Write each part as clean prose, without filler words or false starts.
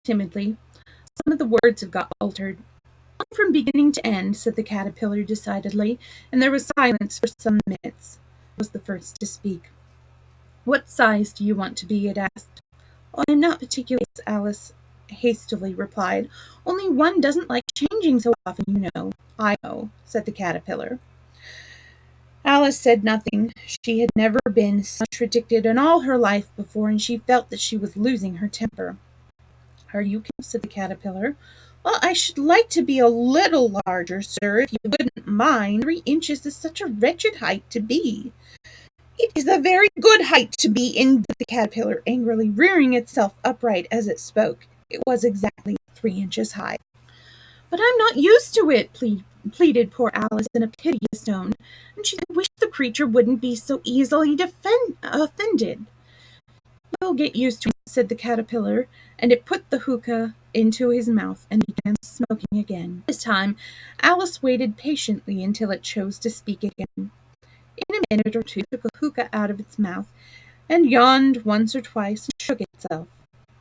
timidly. Some of the words have got altered. From beginning to end, said the caterpillar decidedly, and there was silence for some minutes. I was the first to speak. What size do you want to be? It asked. Oh, I am not particular, Alice hastily replied. Only one doesn't like changing so often, you know. I know, said the caterpillar. Alice said nothing. She had never been so contradicted in all her life before, and she felt that she was losing her temper. Are you, said the caterpillar. Well, I should like to be a little larger, sir, if you wouldn't mind. 3 inches is such a wretched height to be. It is a very good height to be in, the caterpillar angrily, rearing itself upright as it spoke. It was exactly 3 inches high. But I'm not used to it, pleaded poor Alice in a piteous tone, and she wished the creature wouldn't be so easily offended. You'll get used to it, said the caterpillar, and it put the hookah into his mouth and began smoking again. This time, Alice waited patiently until it chose to speak again. In a minute or two, it took a hookah out of its mouth and yawned once or twice and shook itself.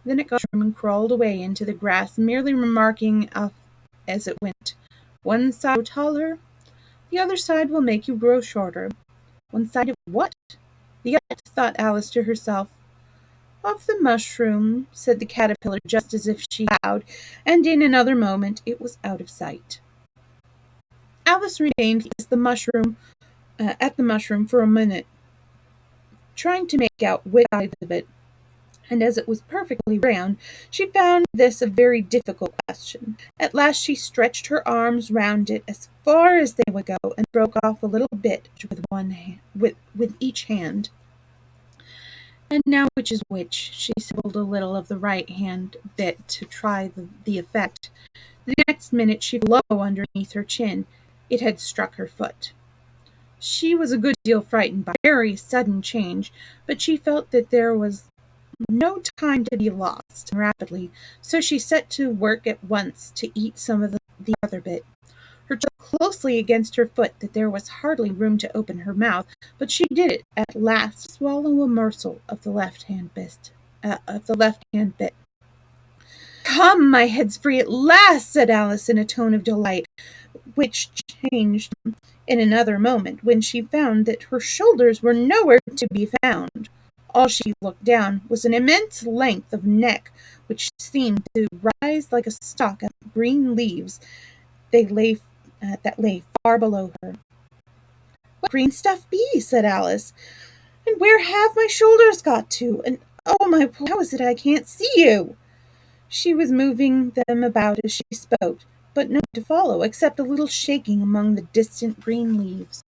Then it got up and crawled away into the grass, merely remarking as it went, One side will grow taller, the other side will make you grow shorter. One side of what? The other, thought Alice to herself. Of the mushroom, said the caterpillar, just as if she bowed, and in another moment it was out of sight. Alice remained at the mushroom for a minute, trying to make out which side of it, and as it was perfectly round, she found this a very difficult question. At last she stretched her arms round it as far as they would go, and broke off a little bit with each hand. And now which is which? She sibbled a little of the right hand bit to try the effect. The next minute she felt low underneath her chin. It had struck her foot. She was a good deal frightened by a very sudden change, but she felt that there was no time to be lost rapidly, so she set to work at once to eat some of the other bit. Her jaw closely against her foot that there was hardly room to open her mouth, but she did it at last, swallow a morsel of the left-hand bit. Come, my head's free at last, said Alice in a tone of delight, which changed in another moment when she found that her shoulders were nowhere to be found. All she looked down was an immense length of neck which seemed to rise like a stalk of green leaves that lay far below her. What green stuff be? Said Alice. And where have my shoulders got to? And oh, how is it I can't see you? She was moving them about as she spoke, but no to follow, except a little shaking among the distant green leaves.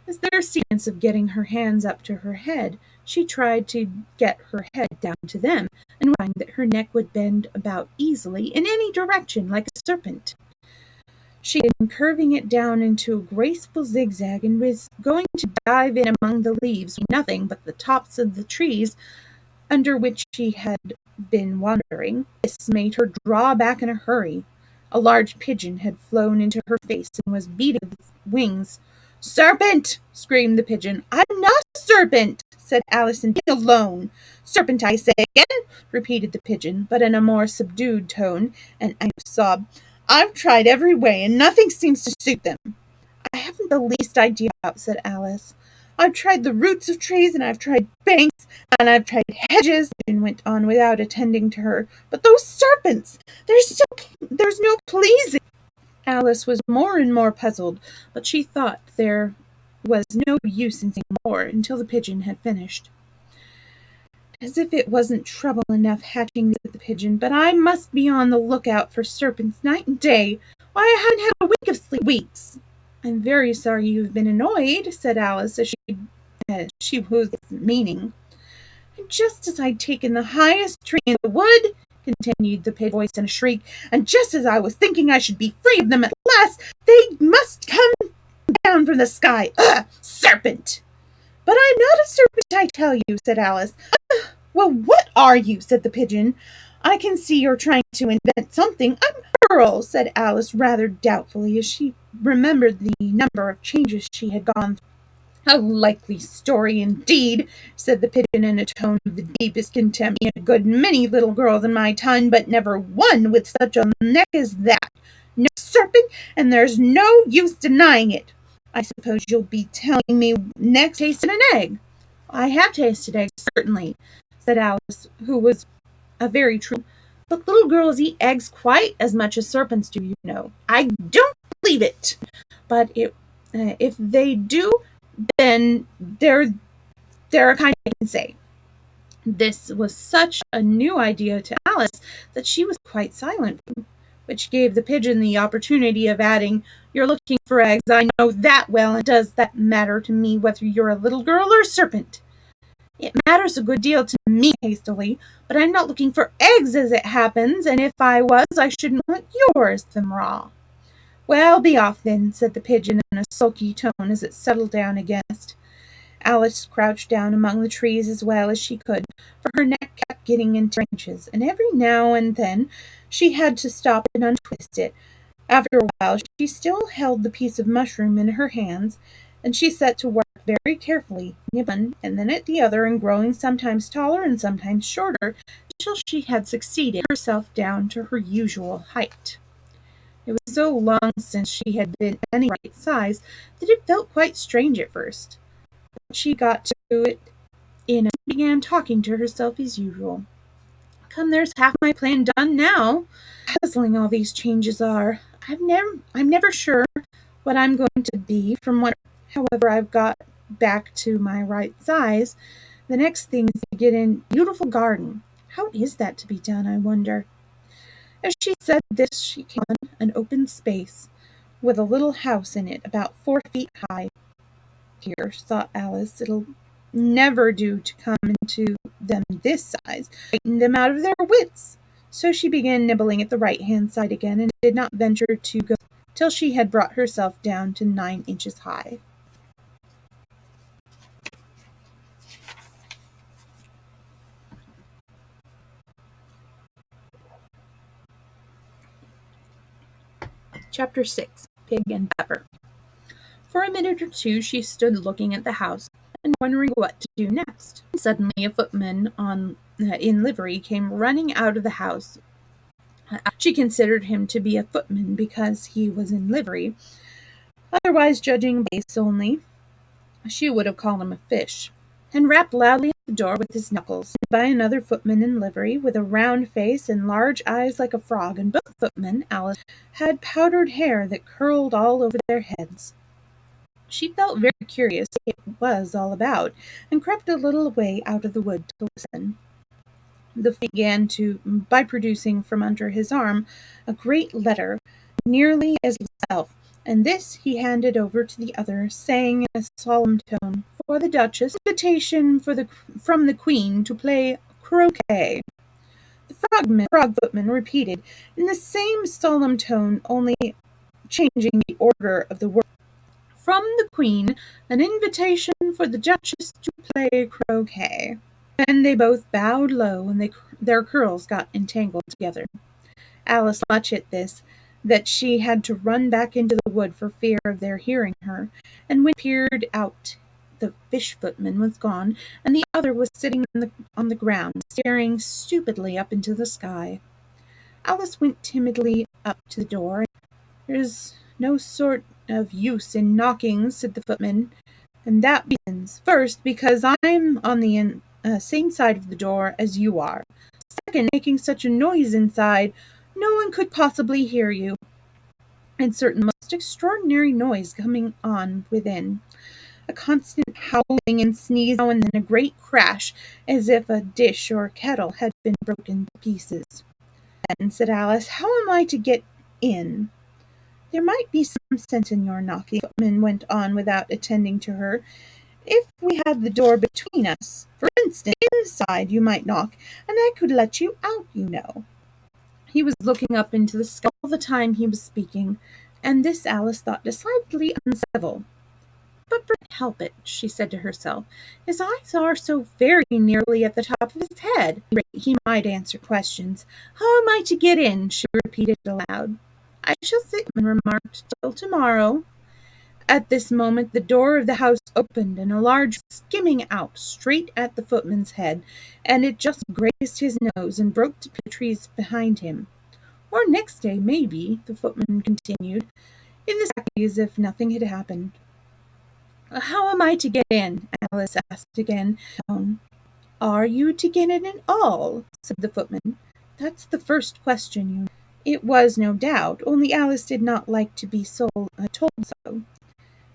As there was sequence of getting her hands up to her head, she tried to get her head down to them, and would find that her neck would bend about easily in any direction like a serpent. She had been curving it down into a graceful zigzag, and was going to dive in among the leaves, nothing but the tops of the trees under which she had been wandering. This made her draw back in a hurry. A large pigeon had flown into her face and was beating with its wings. Serpent! Screamed the pigeon. I'm not a serpent, said Alice, and be alone. Serpent, I say again, repeated the pigeon, but in a more subdued tone, and I sobbed. I've tried every way, and nothing seems to suit them. I haven't the least idea about, said Alice. I've tried the roots of trees, and I've tried banks, and I've tried hedges, and went on without attending to her. But those serpents, there's no pleasing. Alice was more and more puzzled, but she thought there was no use in saying more until the pigeon had finished. As if it wasn't trouble enough hatching, said the pigeon, but I must be on the lookout for serpents night and day. Why, I haven't had a wink of sleep weeks. I'm very sorry you've been annoyed, said Alice, as she was meaning. And just as I'd taken the highest tree in the wood, continued the pigeon voice in a shriek, and just as I was thinking I should be free of them at last, they must come down from the sky. Ugh, serpent! But I'm not a serpent, I tell you, said Alice. Well, what are you? Said the pigeon. I can see you're trying to invent something. I'm a girl, said Alice rather doubtfully, as she remembered the number of changes she had gone through. A likely story indeed, said the pigeon in a tone of the deepest contempt. "Me a good many little girls in my time, but never one with such a neck as that. No serpent, and there's no use denying it. I suppose you'll be telling me next tasted an egg." "I have tasted eggs, certainly," said Alice, who was a very true. "But little girls eat eggs quite as much as serpents do, you know." "I don't believe it. But if they do, then they're a kind, I can say." This was such a new idea to Alice that she was quite silent, which gave the pigeon the opportunity of adding, "You're looking for eggs, I know that well, and does that matter to me whether you're a little girl or a serpent?" "It matters a good deal to me," hastily, "but I'm not looking for eggs as it happens, and if I was, I shouldn't want yours, them raw." "Well, be off then," said the pigeon in a sulky tone as it settled down again. Alice crouched down among the trees as well as she could, for her neck kept getting into branches, and every now and then she had to stop and untwist it. After a while she still held the piece of mushroom in her hands, and she set to work very carefully, nibbling one and then at the other, and growing sometimes taller and sometimes shorter, till she had succeeded herself down to her usual height. It was so long since she had been any right size that it felt quite strange at first. She got to it in and began talking to herself as usual. "Come, there's half my plan done now. Puzzling all these changes are. I'm never sure what I'm going to be from what, however, I've got back to my right size. The next thing is to get in a beautiful garden. How is that to be done, I wonder?" As she said this, she came on an open space with a little house in it about 4 feet high. "Here," thought Alice, "it'll never do to come into them this size, frighten them out of their wits." So she began nibbling at the right-hand side again, and did not venture to go till she had brought herself down to 9 inches high. Chapter 6. Pig and Pepper. For a minute or two she stood looking at the house, and wondering what to do next. Suddenly a footman in livery came running out of the house. She considered him to be a footman because he was in livery. Otherwise, judging base only, she would have called him a fish, and rapped loudly at the door with his knuckles. By another footman in livery, with a round face and large eyes like a frog, and both footmen, Alice, had powdered hair that curled all over their heads. She felt very curious what it was all about, and crept a little way out of the wood to listen. The footman began by producing from under his arm a great letter, nearly as himself, and this he handed over to the other, saying in a solemn tone, "For the Duchess, invitation from the Queen to play croquet." The frog footman repeated in the same solemn tone, only changing the order of the words. "From the Queen, an invitation for the Duchess to play croquet." Then they both bowed low, and their curls got entangled together. Alice saw much at this that she had to run back into the wood for fear of their hearing her, and when she peered out the fish footman was gone, and the other was sitting on the ground, staring stupidly up into the sky. Alice went timidly up to the door. "There's no sort of use in knocking," said the footman, "and that reasons. First, because I'm on the same side of the door as you are. Second, making such a noise inside, no one could possibly hear you. And certain most extraordinary noise coming on within. A constant howling and sneezing, now and then a great crash, as if a dish or kettle had been broken to pieces." "Then," said Alice, "how am I to get in?" "There might be some sense in your knocking," the footman went on without attending to her, "if we had the door between us. For instance, inside you might knock, and I could let you out, you know." He was looking up into the sky all the time he was speaking, and this Alice thought decidedly uncivil. "But Bert help it," she said to herself. "His eyes are so very nearly at the top of his head. At any rate, he might answer questions. How am I to get in?" she repeated aloud. "I shall sit," and remarked, "till tomorrow." At this moment the door of the house opened, and a large skimming out straight at the footman's head, and it just grazed his nose and broke to trees behind him. Or next day, maybe, the footman continued, in the same way as if nothing had happened. How am I to get in? Alice asked again. Are you to get in at all? Said the footman. That's the first question, you know. It was, no doubt, only Alice did not like to be told so.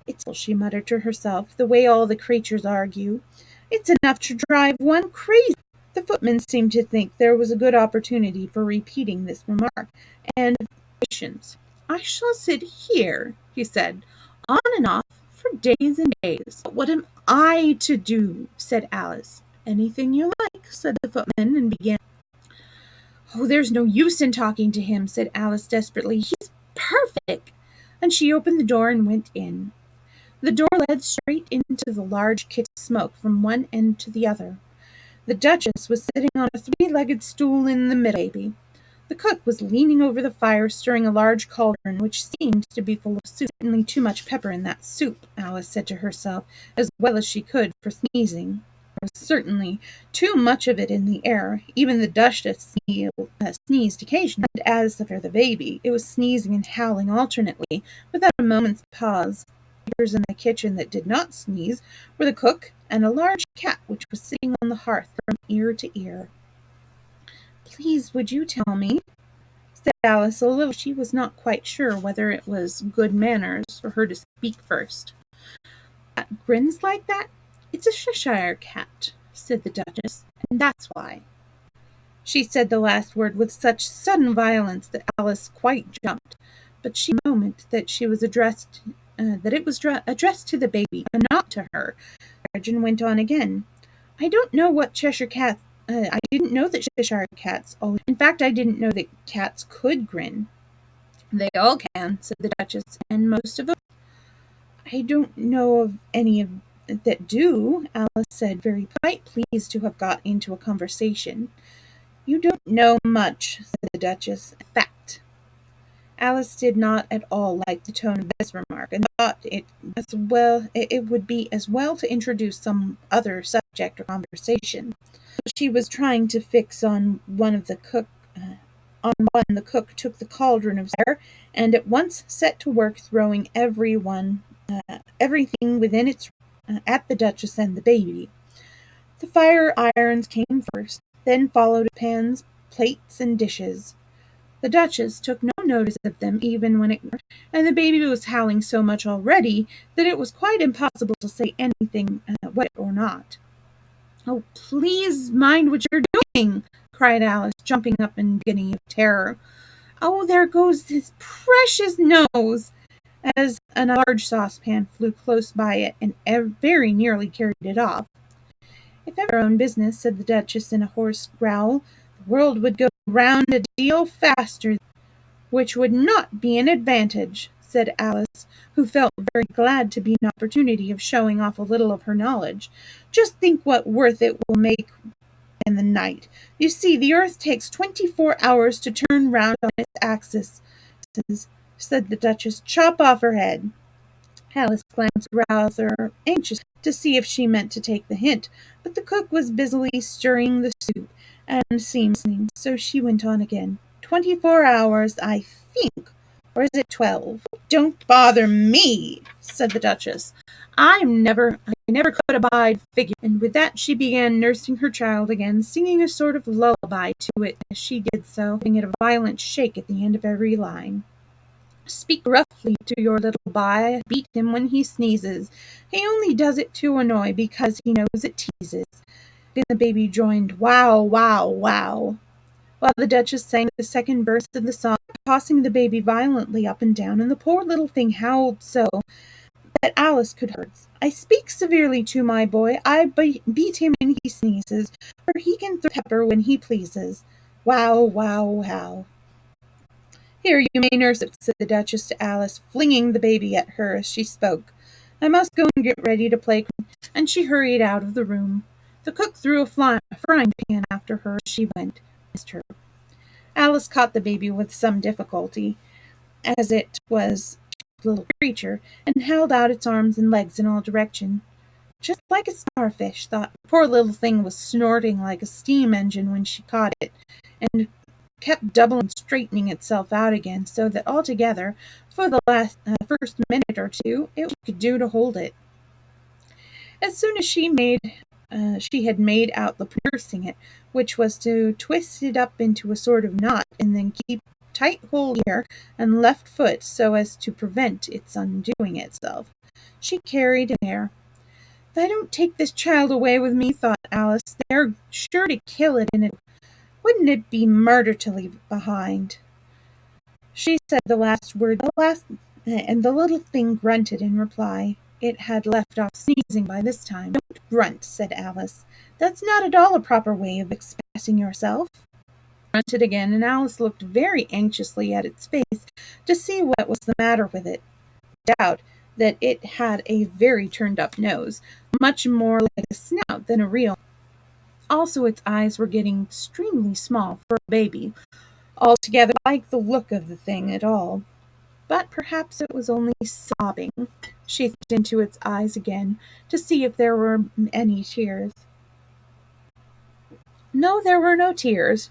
It's all, she muttered to herself, the way all the creatures argue. It's enough to drive one crazy. The footman seemed to think there was a good opportunity for repeating this remark, and patience. I shall sit here, he said, on and off for days and days. But what am I to do? Said Alice. Anything you like, said the footman, and began. Oh, there's no use in talking to him, said Alice desperately. He's perfect. And she opened the door and went in. The door led straight into the large kitchen smoke from one end to the other. The Duchess was sitting on a three-legged stool in the middle. Baby. The cook was leaning over the fire, stirring a large cauldron, which seemed to be full of soup. Certainly too much pepper in that soup, Alice said to herself, as well as she could, for sneezing. There was certainly too much of it in the air. Even the Duchess sneezed occasionally, and as for the baby, it was sneezing and howling alternately, without a moment's pause. In the kitchen that did not sneeze were the cook and a large cat which was sitting on the hearth from ear to ear. Please, would you tell me, said Alice, although she was not quite sure whether it was good manners for her to speak first. That grins like that? It's a Cheshire cat, said the Duchess, and that's why. She said the last word with such sudden violence that Alice quite jumped, but she moment that she was addressed that it was addressed to the baby and not to her. Arjun went on again. I don't know what Cheshire cats. I didn't know that Cheshire cats. In fact, I didn't know that cats could grin. They all can, said the Duchess, and most of them. I don't know of any of that do, Alice said, very quite pleased to have got into a conversation. You don't know much, said the Duchess. Fact. Alice did not at all like the tone of this remark, and thought it would be as well to introduce some other subject or conversation. She was trying to fix on one of the cook. On one, the cook took the cauldron of fire, and at once set to work throwing everything within its at the Duchess and the baby. The fire irons came first, then followed pans, plates, and dishes. The Duchess took no notice of them even when and the baby was howling so much already that it was quite impossible to say anything, wet or not. Oh, please mind what you're doing, cried Alice, jumping up and beginning of terror. Oh, there goes his precious nose! As a large saucepan flew close by it and very nearly carried it off. If ever our own business, said the Duchess in a hoarse growl, the world would go round a deal faster, which would not be an advantage, said Alice, who felt very glad to be an opportunity of showing off a little of her knowledge. Just think what worth it will make in the night. You see, the earth takes 24 hours to turn round on its axis, said the Duchess. Chop off her head. Alice glanced rather anxious to see if she meant to take the hint, but the cook was busily stirring the soup and seemed listening, so she went on again. 24 hours, I think, or is it 12? Don't bother me, said the Duchess. I never could abide figure. And with that she began nursing her child again, singing a sort of lullaby to it as she did so, giving it a violent shake at the end of every line. Speak roughly to your little boy. Beat him when he sneezes. He only does it to annoy because he knows it teases. Then the baby joined wow, wow, wow, while the Duchess sang the second verse of the song, tossing the baby violently up and down, and the poor little thing howled so that Alice could hear. I speak severely to my boy. I beat him when he sneezes, for he can throw pepper when he pleases. Wow, wow, wow. Here, you may nurse it, said the Duchess to Alice, flinging the baby at her as she spoke. I must go and get ready to play, and she hurried out of the room. The cook threw a frying pan after her as she went. Missed her. Alice caught the baby with some difficulty, as it was little creature and held out its arms and legs in all directions. Just like a starfish, thought. The poor little thing was snorting like a steam engine when she caught it, and kept doubling and straightening itself out again, so that altogether, for the first minute or two, it could do to hold it. As soon as she had made out the nursing it, which was to twist it up into a sort of knot and then keep tight hold here and left foot so as to prevent its undoing itself. She carried an air. If I don't take this child away with me, thought Alice, they are sure to kill it, and wouldn't it be murder to leave it behind? She said the last word, and the little thing grunted in reply. It had left off sneezing by this time. Don't grunt, said Alice. That's not at all a proper way of expressing yourself. It grunted again, and Alice looked very anxiously at its face to see what was the matter with it. Doubt that it had a very turned-up nose, much more like a snout than a real. Also, its eyes were getting extremely small for a baby. Altogether, like the look of the thing at all. But perhaps it was only sobbing. She looked into its eyes again to see if there were any tears. No, there were no tears.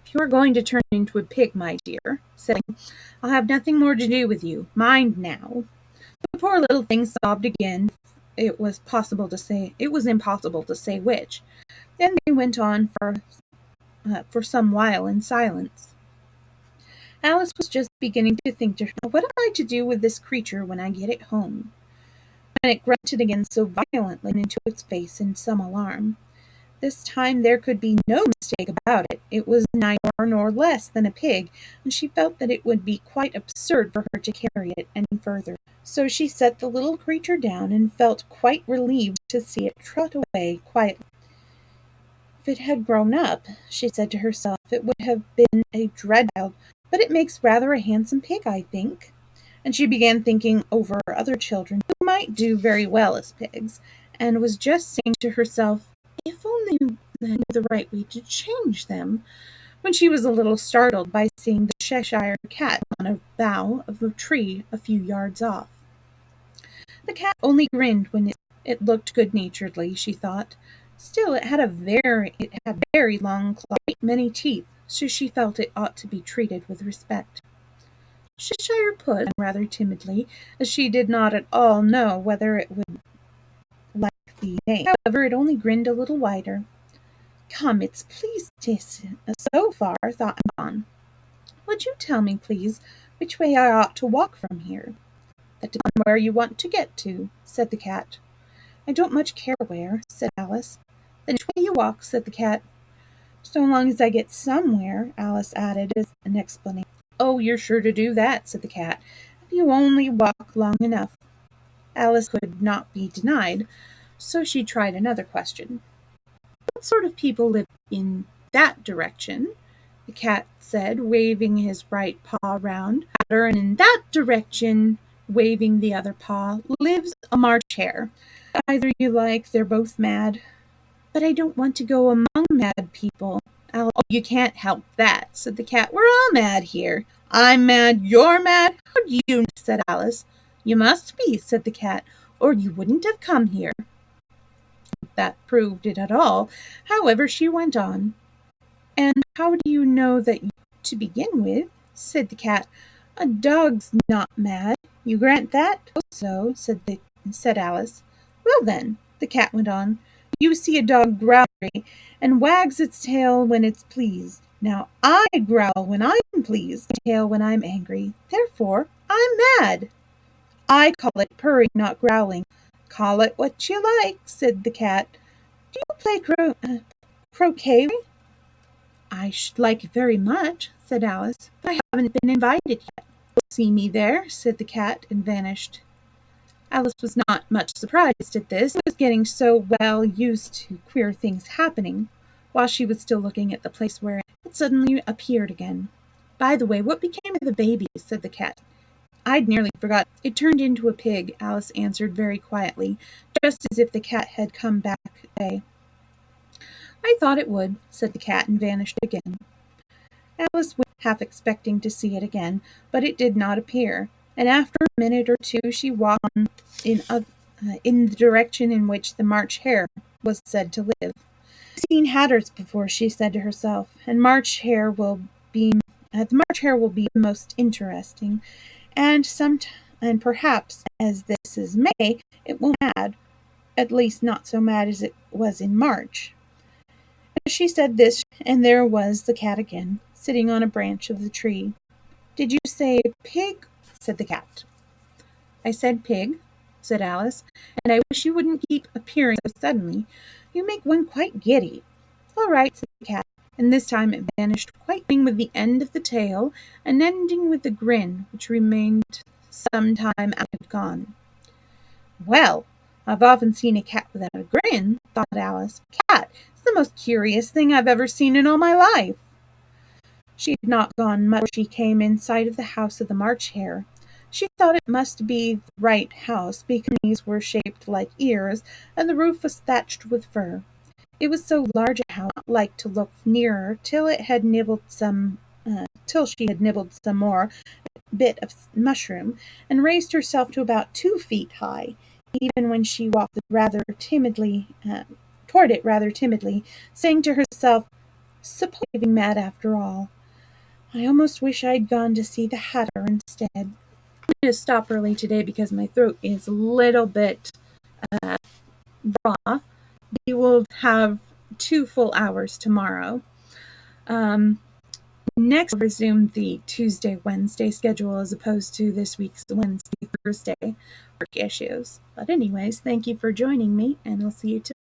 If you are going to turn into a pig, my dear, said I, I'll have nothing more to do with you. Mind now. The poor little thing sobbed again. It was impossible to say which. Then they went on for some while in silence. Alice was just beginning to think to herself, what am I to do with this creature when I get it home? And it grunted again so violently into its face in some alarm. This time there could be no mistake about it. It was neither more nor less than a pig, and she felt that it would be quite absurd for her to carry it any further. So she set the little creature down and felt quite relieved to see it trot away quietly. If it had grown up, she said to herself, it would have been a dread child, but it makes rather a handsome pig, I think. And she began thinking over other children who might do very well as pigs, and was just saying to herself, if only I knew the right way to change them, when she was a little startled by seeing the Cheshire cat on a bough of a tree a few yards off. The cat only grinned when it looked good-naturedly, she thought. Still, it had very long claws, many teeth, so she felt it ought to be treated with respect. Cheshire Puss began rather timidly, as she did not at all know whether it would like the name. However, it only grinned a little wider. Come, it's pleased so far, thought Anton. Would you tell me, please, which way I ought to walk from here? That depends on where you want to get to, said the cat. I don't much care where, said Alice. Then which way you walk, said the cat. So long as I get somewhere, Alice added as an explanation. Oh, you're sure to do that, said the cat, if you only walk long enough. Alice could not be denied, so she tried another question. What sort of people live in that direction? The cat said, waving his right paw round at her, and in that direction, waving the other paw, lives a March hare. Either you like, they're both mad. But I don't want to go among mad people. Oh, you can't help that, said the cat. We're all mad here. I'm mad, you're mad. How do you know, said Alice. You must be, said the cat, or you wouldn't have come here. That proved it at all. However, she went on. And how do you know that to begin with, said the cat. A dog's not mad. You grant that? Oh, so, said Alice. Well then, the cat went on, you see a dog growling and wags its tail when it's pleased. Now I growl when I'm pleased, tail when I'm angry. Therefore, I'm mad. I call it purring, not growling. Call it what you like, said the cat. Do you play croquet? I should like it very much, said Alice, but I haven't been invited yet. You'll see me there, said the cat, and vanished. Alice was not much surprised at this. She was getting so well used to queer things happening, while she was still looking at the place where it suddenly appeared again. By the way, what became of the baby? Said the cat. I'd nearly forgot. It turned into a pig, Alice answered very quietly, just as if the cat had come back away. I thought it would, said the cat, and vanished again. Alice went half expecting to see it again, but it did not appear, and after a minute or two she walked on in the direction in which the March Hare was said to live. "I've seen hatters before," she said to herself, "and the March Hare will be most interesting, and and perhaps, as this is May, it won't be mad, at least not so mad as it was in March." As she said this, and there was the cat again, sitting on a branch of the tree. "Did you say pig?" said the cat. "I said pig," said Alice, "and I wish you wouldn't keep appearing so suddenly. You make one quite giddy." "All right," said the cat, and this time it vanished, quite beginning with the end of the tail and ending with the grin, which remained some time after it had gone. "Well, I've often seen a cat without a grin," thought Alice. "Cat is the most curious thing I've ever seen in all my life." She had not gone much before she came in sight of the house of the March Hare. She thought it must be the right house, because the chimneys were shaped like ears, and the roof was thatched with fur. It was so large a house, not like to look nearer till she had nibbled some more bit of mushroom, and raised herself to about 2 feet high, even when she walked toward it rather timidly, saying to herself, "Suppose I'm mad after all. I almost wish I'd gone to see the Hatter instead." I'm going to stop early today because my throat is a little bit raw. We will have 2 full hours tomorrow. Next, I'll resume the Tuesday-Wednesday schedule as opposed to this week's Wednesday-Thursday work issues. But anyways, thank you for joining me, and I'll see you tomorrow.